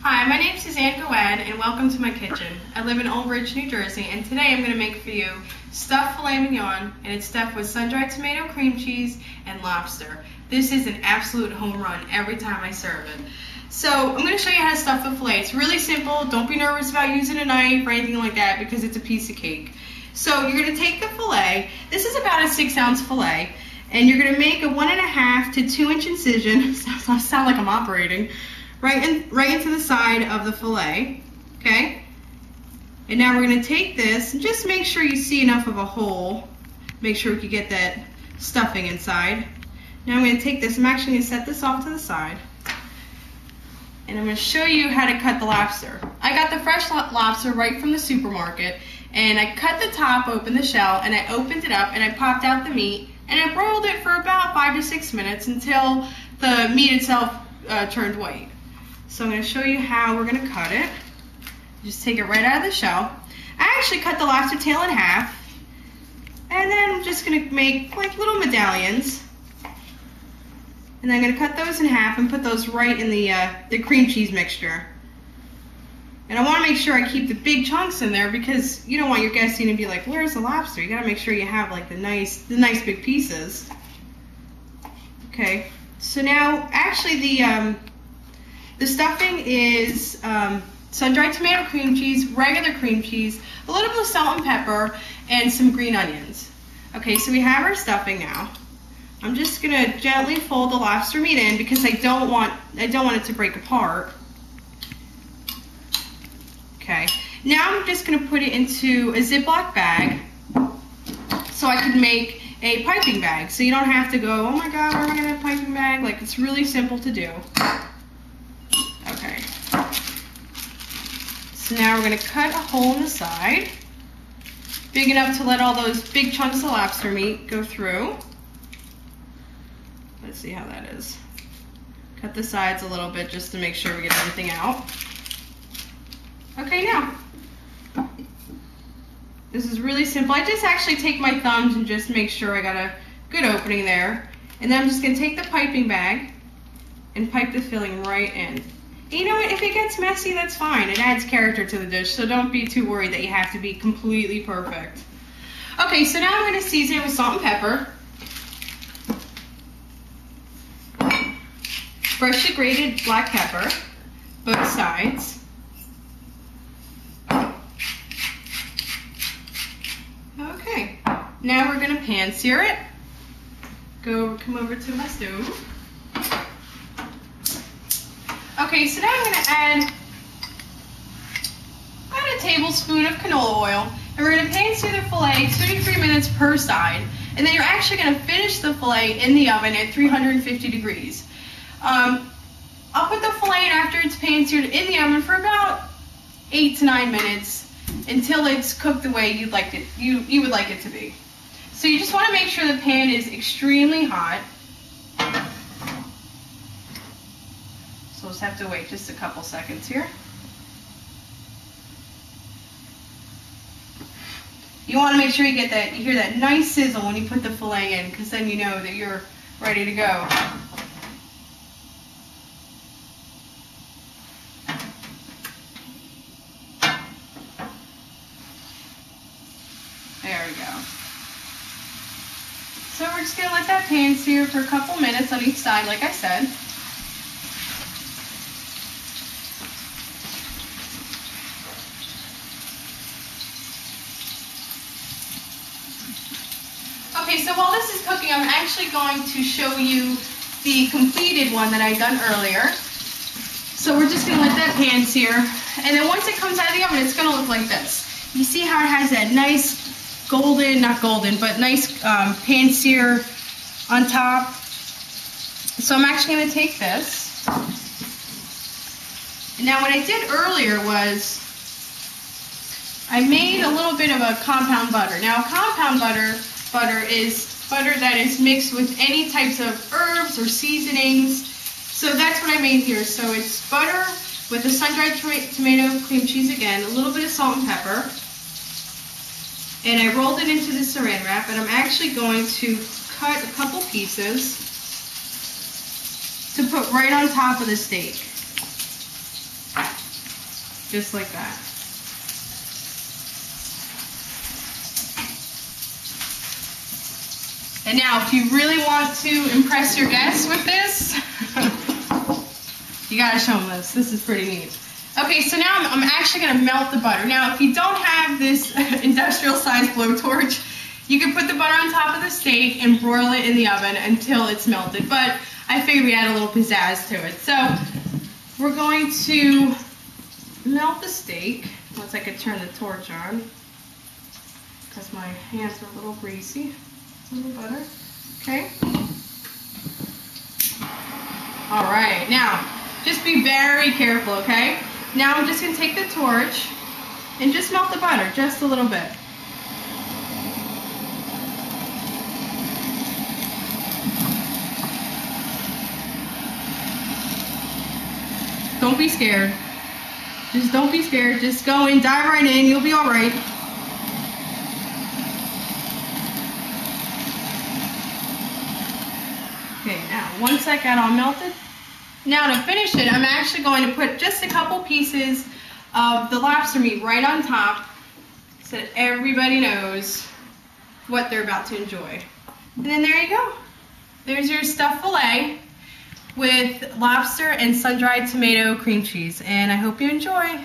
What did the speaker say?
Hi, my name is Suzanne Gouad, and welcome to my kitchen. I live in Old Bridge, New Jersey, and today I'm going to make for you stuffed filet mignon, and it's stuffed with sun-dried tomato, cream cheese, and lobster. This is an absolute home run every time I serve it. So I'm going to show you how to stuff the filet. It's really simple. Don't be nervous about using a knife or anything like that because it's a piece of cake. So you're going to take the filet. This is about a 6-ounce filet, and you're going to make a 1.5 to 2-inch incision. Sound like I'm operating. Right into the side of the filet, okay? And now we're going to take this and just make sure you see enough of a hole. Make sure we can get that stuffing inside. Now I'm going to take this, I'm actually going to set this off to the side. And I'm going to show you how to cut the lobster. I got the fresh lobster right from the supermarket, and I cut the top open, the shell, and I opened it up and I popped out the meat, and I broiled it for about 5 to 6 minutes until the meat itself turned white. So I'm going to show you how we're going to cut it. Just take it right out of the shell. I actually cut the lobster tail in half, and then I'm just going to make like little medallions. And then I'm going to cut those in half and put those right in the cream cheese mixture. And I want to make sure I keep the big chunks in there because you don't want your guests to be like, "Where's the lobster?" You got to make sure you have like the nice big pieces. Okay. So now actually the stuffing is sun-dried tomato cream cheese, regular cream cheese, a little bit of salt and pepper, and some green onions. Okay, so we have our stuffing now. I'm just gonna gently fold the lobster meat in because I don't want it to break apart. Okay, now I'm just gonna put it into a Ziploc bag so I can make a piping bag. So you don't have to go, "Oh my God, where am I gonna have a piping bag?" Like, it's really simple to do. Okay, so now we're going to cut a hole in the side, big enough to let all those big chunks of lobster meat go through. Let's see how that is. Cut the sides a little bit just to make sure we get everything out. Okay, now, this is really simple. I just actually take my thumbs and just make sure I got a good opening there. And then I'm just going to take the piping bag and pipe the filling right in. You know what, if it gets messy, that's fine. It adds character to the dish, so don't be too worried that you have to be completely perfect. Okay, so now I'm going to season it with salt and pepper. Freshly grated black pepper, both sides. Okay, now we're going to pan sear it. Come over to my stove. Okay, so now I'm going to add about a tablespoon of canola oil, and we're going to pan sear the filet 2 to 3 minutes per side, and then you're actually going to finish the filet in the oven at 350 degrees. I'll put the filet in after it's pan seared in the oven for about 8 to 9 minutes until it's cooked the way you would like it to be. So you just want to make sure the pan is extremely hot. So we'll just have to wait just a couple seconds here. You want to make sure you hear that nice sizzle when you put the filet in, because then you know that you're ready to go. There we go. So we're just going to let that pan sear for a couple minutes on each side, like I said. Okay, so while this is cooking, I'm actually going to show you the completed one that I done earlier. So we're just going to let that pan sear, and then once it comes out of the oven, it's going to look like this. You see how it has that nice golden, not golden, but nice pan sear on top. So I'm actually going to take this. Now what I did earlier was I made a little bit of a compound butter. Now compound butter is butter that is mixed with any types of herbs or seasonings. So that's what I made here. So it's butter with the sun-dried tomato cream cheese again, a little bit of salt and pepper. And I rolled it into the saran wrap, and I'm actually going to cut a couple pieces to put right on top of the steak. just like that. And now, if you really want to impress your guests with this, you gotta show them this. This is pretty neat. Okay, so now I'm actually gonna melt the butter. Now, if you don't have this industrial-sized blowtorch, you can put the butter on top of the steak and broil it in the oven until it's melted. But I figured we add a little pizzazz to it. So we're going to melt the steak. Once I could turn the torch on, because my hands are a little greasy. A little butter. Okay. All right. Now, just be very careful, okay? Now I'm just going to take the torch and just melt the butter just a little bit. Don't be scared. Just don't be scared. Just go in, dive right in. You'll be all right. Okay, now once I got all melted, now to finish it, I'm actually going to put just a couple pieces of the lobster meat right on top so that everybody knows what they're about to enjoy. And then there you go. There's your stuffed filet with lobster and sun-dried tomato cream cheese, and I hope you enjoy.